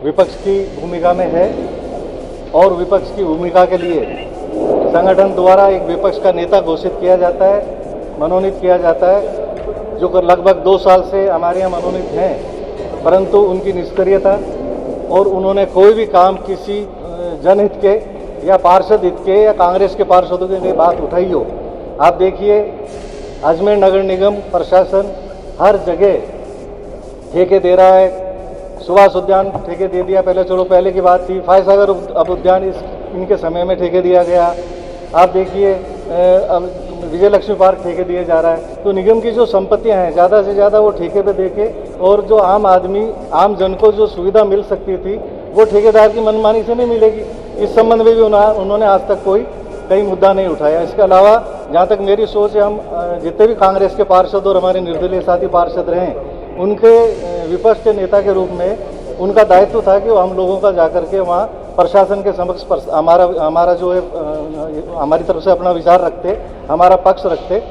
विपक्ष की भूमिका में है और विपक्ष की भूमिका के लिए संगठन द्वारा एक विपक्ष का नेता घोषित किया जाता है, मनोनीत किया जाता है, जो लगभग 2 साल से हमारे यहाँ मनोनीत हैं, परंतु उनकी निष्क्रियता और उन्होंने कोई भी काम किसी जनहित के या पार्षद हित के या कांग्रेस के पार्षदों के लिए बात उठाई हो। आप देखिए, अजमेर नगर निगम प्रशासन हर जगह ठेके दे रहा है। सुभाष उद्यान ठेके दे दिया, पहले की बात थी। फायसागर अब उद्यान इनके समय में ठेके दिया गया। आप देखिए, विजय लक्ष्मी पार्क ठेके दिया जा रहा है। तो निगम की जो संपत्तियां हैं, ज़्यादा से ज़्यादा वो ठेके पे देके, और जो आम आदमी, आम जन को जो सुविधा मिल सकती थी वो ठेकेदार की मनमानी से नहीं मिलेगी। इस संबंध में भी उन्होंने आज तक कई मुद्दा नहीं उठाया। इसके अलावा जहाँ तक मेरी सोच है, हम जितने भी कांग्रेस के पार्षद और हमारे निर्दलीय साथी पार्षद रहे, उनके विपक्ष के नेता के रूप में उनका दायित्व था कि वो हम लोगों का जाकर के वहाँ प्रशासन के समक्ष हमारा जो है, हमारी तरफ से अपना विचार रखते, हमारा पक्ष रखते।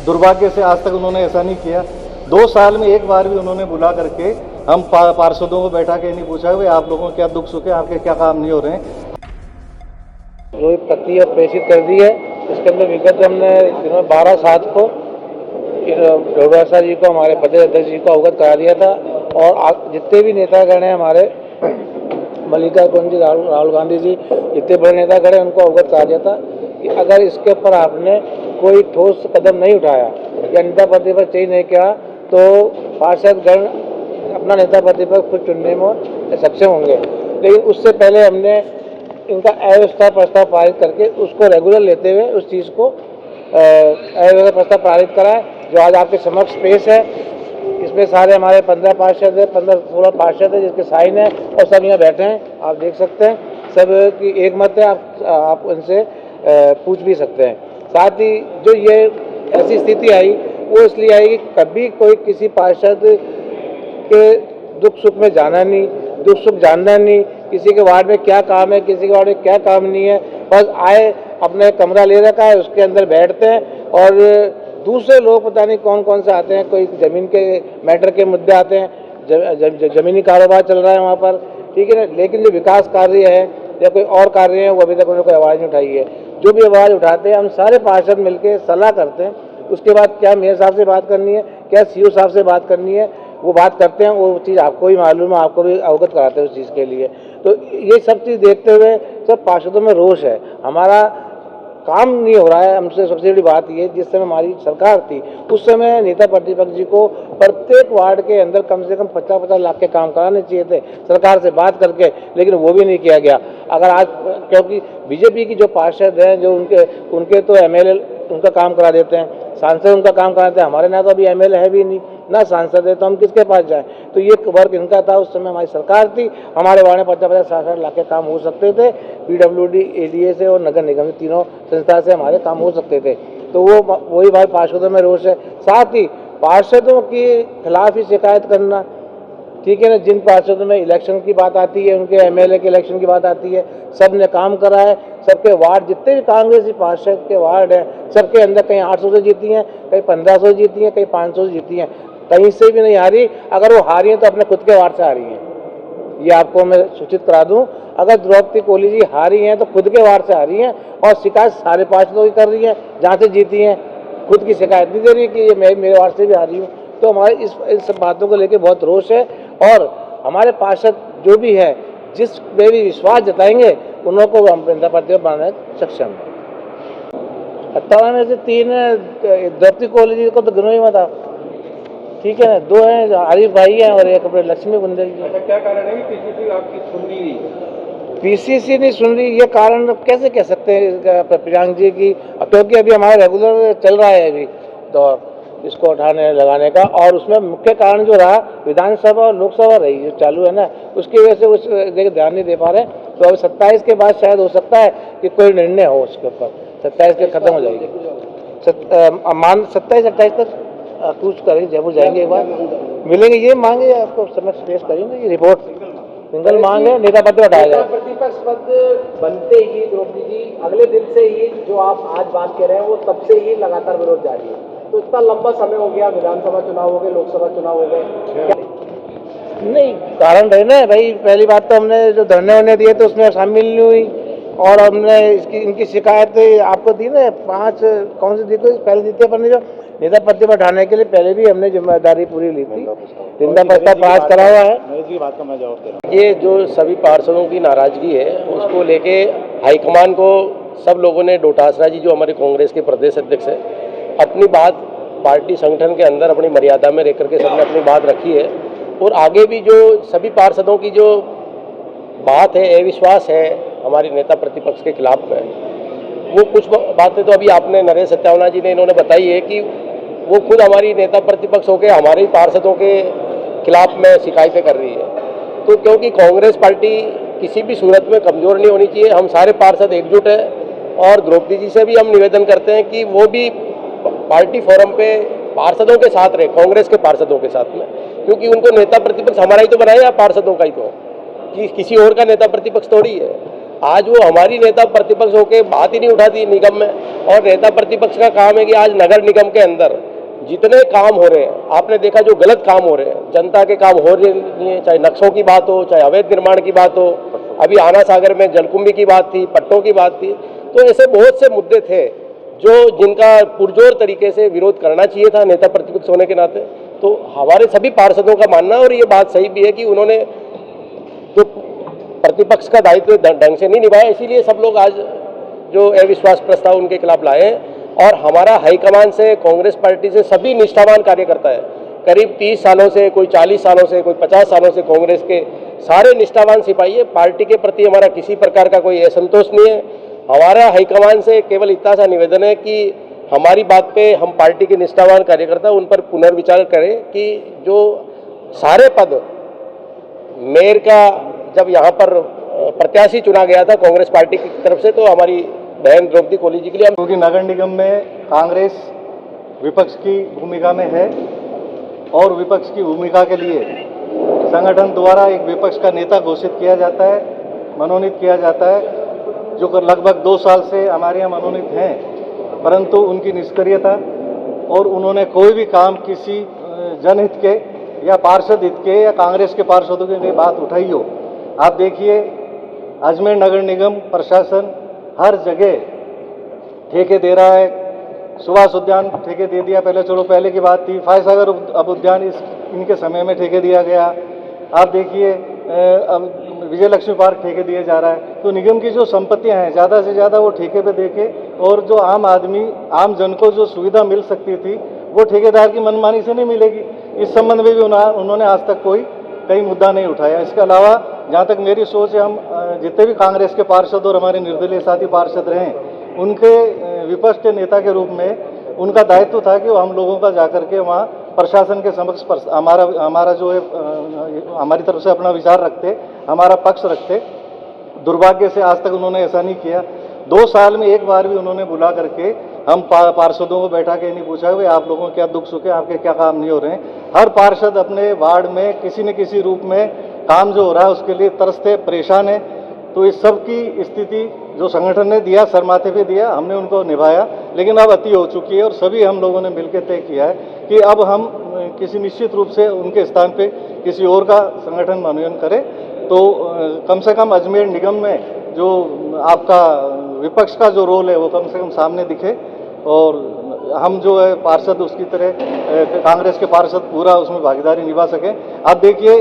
दुर्भाग्य से आज तक उन्होंने ऐसा नहीं किया। 2 साल में एक बार भी उन्होंने बुला करके हम पार्षदों को बैठा के नहीं पूछा कि आप लोगों को क्या दुख सुख है, आपके क्या काम नहीं हो रहे हैं। जो प्रक्रिया प्रेषित कर दी है, इसके अंदर विगत हमने 12/7 को डोडासा जी को, हमारे प्रदेश अध्यक्ष जी को अवगत करा दिया था। और जितने भी नेतागण हैं हमारे, मल्लिकार्जुन जी, राहुल गांधी जी, जितने बड़े नेतागण हैं, उनको अवगत करा दिया था कि अगर इसके ऊपर आपने कोई ठोस कदम नहीं उठाया या नेता प्रतिपक्ष चेंज नहीं किया तो पार्षदगण अपना नेता प्रतिपक्ष खुद चुनने में सक्षम होंगे। लेकिन उससे पहले हमने इनका अव्यवस्था प्रस्ताव पारित करके उसको रेगुलर लेते हुए उस चीज़ को अव्यवस्था प्रस्ताव पारित करा है, जो आज आपके समक्ष पेश है। इसमें सारे हमारे 15 पार्षद है, 15-16 पार्षद है, जिसके साइन है, और सब यहाँ बैठे हैं, आप देख सकते हैं। सब की एक मत है, आप उनसे पूछ भी सकते हैं। साथ ही जो ये ऐसी स्थिति आई, वो इसलिए आई कि कभी कोई किसी पार्षद के दुख सुख में जाना नहीं, दुख सुख जानना नहीं, किसी के वार्ड में क्या काम है, किसी के वार्ड में क्या काम नहीं है, बस आए, अपने कमरा ले रखा है, उसके अंदर बैठते हैं। और दूसरे लोग पता नहीं कौन कौन से आते हैं, कोई ज़मीन के मैटर के मुद्दे आते हैं, ज़मीनी कारोबार चल रहा है वहाँ पर, ठीक है ना। लेकिन जो विकास कार्य है या कोई और कार्य है, वो अभी तक उन्होंने कोई आवाज़ नहीं उठाई है। जो भी आवाज़ उठाते हैं, हम सारे पार्षद मिलकर सलाह करते हैं। उसके बाद क्या मेयर साहब से बात करनी है, क्या सीओ साहब से बात करनी है, वो बात करते हैं। वो चीज़ आपको भी मालूम है, आपको भी अवगत कराते हैं उस चीज़ के लिए। तो ये सब चीज़ देखते हुए सब पार्षदों में रोष है। हमारा काम नहीं हो रहा है। हमसे सबसे बड़ी बात ये, जिस समय हमारी सरकार थी उस समय नेता प्रतिपक्ष जी को प्रत्येक वार्ड के अंदर कम से कम 50-50 लाख के काम कराने चाहिए थे सरकार से बात करके, लेकिन वो भी नहीं किया गया। अगर आज, क्योंकि बीजेपी की जो पार्षद हैं, जो उनके तो एमएलए उनका काम करा देते हैं, सांसद उनका काम कराते हैं। हमारे ना तो अभी एमएलए है भी नहीं, ना सांसद है, तो हम किसके पास जाएं। तो ये वर्क इनका था। उस समय हमारी सरकार थी, हमारे वार्ड में 50-50-60 लाख के काम हो सकते थे। पीडब्ल्यूडी, एडीए से और नगर निगम, तीनों संस्था से हमारे काम हो सकते थे। तो वही भाई पार्षदों में रोष है। साथ ही पार्षदों के खिलाफ ही शिकायत करना, ठीक है ना। जिन पार्षदों में इलेक्शन की बात आती है, उनके एमएलए के इलेक्शन की बात आती है, सब ने काम करा है। सबके वार्ड, जितने भी कांग्रेसी पार्षद के वार्ड हैं, सबके अंदर कहीं 800 से जीती हैं, कहीं 1500 से जीती हैं, कहीं 500 से जीती हैं, कहीं से भी नहीं हारी। अगर वो हारी हैं तो अपने खुद के वार्ड से हारी हैं, ये आपको मैं सूचित करा दूं। अगर द्रौपदी कोहली जी हारी हैं तो खुद के वार्ड से हारी हैं, और शिकायत सारे पार्षदों की कर रही हैं। जहाँ से जीती हैं खुद की शिकायत नहीं दे रही कि ये मैं मेरे वार्ड से भी हारी हूँ। तो हमारे इन सब बातों को लेकर बहुत रोष है। और हमारे पार्षद जो भी है, जिस पे भी विश्वास जताएंगे, उन को हम नेता प्रतिपक्ष बनाने सक्षम है। 58 में से 3 द्रौपदी कोहली जी को तो गिनो ही मत आप, ठीक है ना। 2 हैं, आरिफ भाई हैं, और एक अपने लक्ष्मी बुंदेल जी। अच्छा, क्या कारण है कि पीसीसी आपकी सुन रही नहीं? पीसीसी नहीं सुन रही, ये कारण कैसे कह सकते हैं प्रियांक जी की, क्योंकि अभी हमारा रेगुलर चल रहा है अभी दौर इसको उठाने लगाने का। और उसमें मुख्य कारण जो रहा, विधानसभा और लोकसभा रही जो चालू है ना, उसकी वजह से उस जगह ध्यान नहीं दे पा रहे। तो अभी 27 के बाद शायद हो सकता है कि कोई निर्णय हो उसके ऊपर। 27 के खत्म हो जाएगी, 27-28 तक कुछ करेंगे, जयपुर जाएंगे, एक बार मिलेंगे, ये मांगे आपको समझ पेश करेंगे। ये रिपोर्ट सिंगल मांग है, नेता पद हटाया जाए। प्रतिपक्ष पद बनते ही द्रौपदी जी अगले दिन से ही जो आप आज बात कर रहे हैं, वो तब से ही लगातार विरोध जारी है। तो इतना लंबा समय हो गया, विधानसभा चुनाव हो गए, लोकसभा चुनाव हो गए, नहीं, कारण रहे ना भाई। पहली बात तो हमने जो धरने वरने दिए तो उसमें शामिल नहीं हुई, और हमने इनकी शिकायतें आपको दी ना, 5 कौन सी दी थी पहले दी थी अपन ने, जो नेता प्रतिपक्ष हटाने के लिए पहले भी हमने जिम्मेदारी पूरी ली थी। निंदा प्रस्ताव पास करा हुआ है। बात का मैं जवाब दे रहा ये जो सभी पार्षदों की नाराजगी है उसको लेके हाईकमान को सब लोगों ने, डोटासरा जी जो हमारे कांग्रेस के प्रदेश अध्यक्ष है, अपनी बात पार्टी संगठन के अंदर अपनी मर्यादा में रह करके सबने अपनी बात रखी है। और आगे भी जो सभी पार्षदों की जो बात है, अविश्वास है हमारे नेता प्रतिपक्ष के खिलाफ में, वो कुछ बातें तो अभी आपने नरेश सत्यावना जी ने इन्होंने बताई है कि वो खुद हमारी नेता प्रतिपक्ष होकर हमारे ही पार्षदों के खिलाफ में शिकायतें कर रही है। तो क्योंकि कांग्रेस पार्टी किसी भी सूरत में कमज़ोर नहीं होनी चाहिए, हम सारे पार्षद एकजुट हैं। और द्रौपदी जी से भी हम निवेदन करते हैं कि वो भी पार्टी फोरम पे पार्षदों के साथ रहे, कांग्रेस के पार्षदों के साथ में, क्योंकि उनको नेता प्रतिपक्ष हमारा ही तो बनाया या पार्षदों का ही तो, कि किसी और का नेता प्रतिपक्ष थोड़ी है। आज वो हमारी नेता प्रतिपक्ष होकर बात ही नहीं उठाती निगम में। और नेता प्रतिपक्ष का काम है कि आज नगर निगम के अंदर जितने काम हो रहे हैं, आपने देखा जो गलत काम हो रहे हैं, जनता के काम हो रहे नहीं है, चाहे नक्शों की बात हो, चाहे अवैध निर्माण की बात हो, अभी आना सागर में जलकुंभी की बात थी, पट्टों की बात थी, तो ऐसे बहुत से मुद्दे थे जो जिनका पुरजोर तरीके से विरोध करना चाहिए था नेता प्रतिपक्ष होने के नाते। तो हमारे सभी पार्षदों का मानना, और ये बात सही भी है, कि उन्होंने जो प्रतिपक्ष का दायित्व ढंग से नहीं निभाया, इसीलिए सब लोग आज जो अविश्वास प्रस्ताव उनके खिलाफ लाए हैं। और हमारा हाईकमान से, कांग्रेस पार्टी से सभी निष्ठावान कार्यकर्ता है, करीब 30 सालों से, कोई 40 सालों से, कोई 50 सालों से कांग्रेस के सारे निष्ठावान सिपाही है। पार्टी के प्रति हमारा किसी प्रकार का कोई असंतोष नहीं है। हमारा हाईकमान से केवल इतना सा निवेदन है कि हमारी बात पे हम पार्टी के निष्ठावान कार्यकर्ता उन पर पुनर्विचार करें कि जो सारे पद मेयर का जब यहाँ पर प्रत्याशी चुना गया था कांग्रेस पार्टी की तरफ से, तो हमारी बहन द्रौपदी कोली जी के लिए क्योंकि नगर निगम में कांग्रेस विपक्ष की भूमिका में है और विपक्ष की भूमिका के लिए संगठन द्वारा एक विपक्ष का नेता घोषित किया जाता है, मनोनीत किया जाता है, जो लगभग 2 साल से हमारे यहाँ मनोनीत हैं, परंतु उनकी निष्क्रियता और उन्होंने कोई भी काम किसी जनहित के या पार्षद हित के या कांग्रेस के पार्षदों की बात उठाई हो। आप देखिए अजमेर नगर निगम प्रशासन हर जगह ठेके दे रहा है। सुभाष उद्यान ठेके दे दिया, पहले की बात थी। फायसागर अब उद्यान इनके समय में ठेके दिया गया। आप देखिए अब विजय लक्ष्मी पार्क ठेके दिए जा रहा है। तो निगम की जो संपत्तियां हैं ज़्यादा से ज़्यादा वो ठेके पे देके, और जो आम आदमी, आम जन को जो सुविधा मिल सकती थी वो ठेकेदार की मनमानी से नहीं मिलेगी। इस संबंध में भी उन्होंने आज तक कई मुद्दा नहीं उठाया। इसके अलावा जहाँ तक मेरी सोच है, हम जितने भी कांग्रेस के पार्षद और हमारे निर्दलीय साथी पार्षद रहे, उनके विपक्ष के नेता के रूप में उनका दायित्व था कि वो हम लोगों का जाकर के वहाँ प्रशासन के समक्ष हमारा जो है हमारी तरफ से अपना विचार रखते, हमारा पक्ष रखते। दुर्भाग्य से आज तक उन्होंने ऐसा नहीं किया। 2 साल में एक बार भी उन्होंने बुला करके हम पार्षदों को बैठा के नहीं पूछा कि आप लोगों के क्या दुख सुख है, आपके क्या काम नहीं हो रहे हैं। हर पार्षद अपने वार्ड में किसी न किसी रूप में काम जो हो रहा है उसके लिए तरसते परेशान है। तो इस सब की स्थिति जो संगठन ने दिया, सर माथे पे दिया, हमने उनको निभाया, लेकिन अब अति हो चुकी है और सभी हम लोगों ने मिलकर तय किया है कि अब हम किसी निश्चित रूप से उनके स्थान पे किसी और का संगठन मनोनयन करें। तो कम से कम अजमेर निगम में जो आपका विपक्ष का जो रोल है वो कम से कम सामने दिखे, और हम जो है पार्षद उसकी तरह कांग्रेस के पार्षद पूरा उसमें भागीदारी निभा सकें। आप देखिए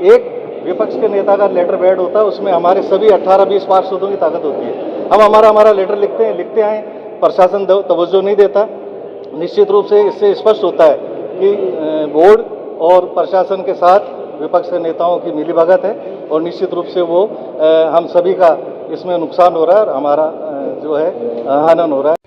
एक विपक्ष के नेता का लेटर पैड होता है, उसमें हमारे सभी 18-20 पार्षदों की ताकत होती है। हम हमारा लेटर लिखते आए, प्रशासन तवज्जो नहीं देता। निश्चित रूप से इससे स्पष्ट होता है कि बोर्ड और प्रशासन के साथ विपक्ष के नेताओं की मिलीभगत है, और निश्चित रूप से वो हम सभी का इसमें नुकसान हो रहा है और हमारा जो है हनन हो रहा है।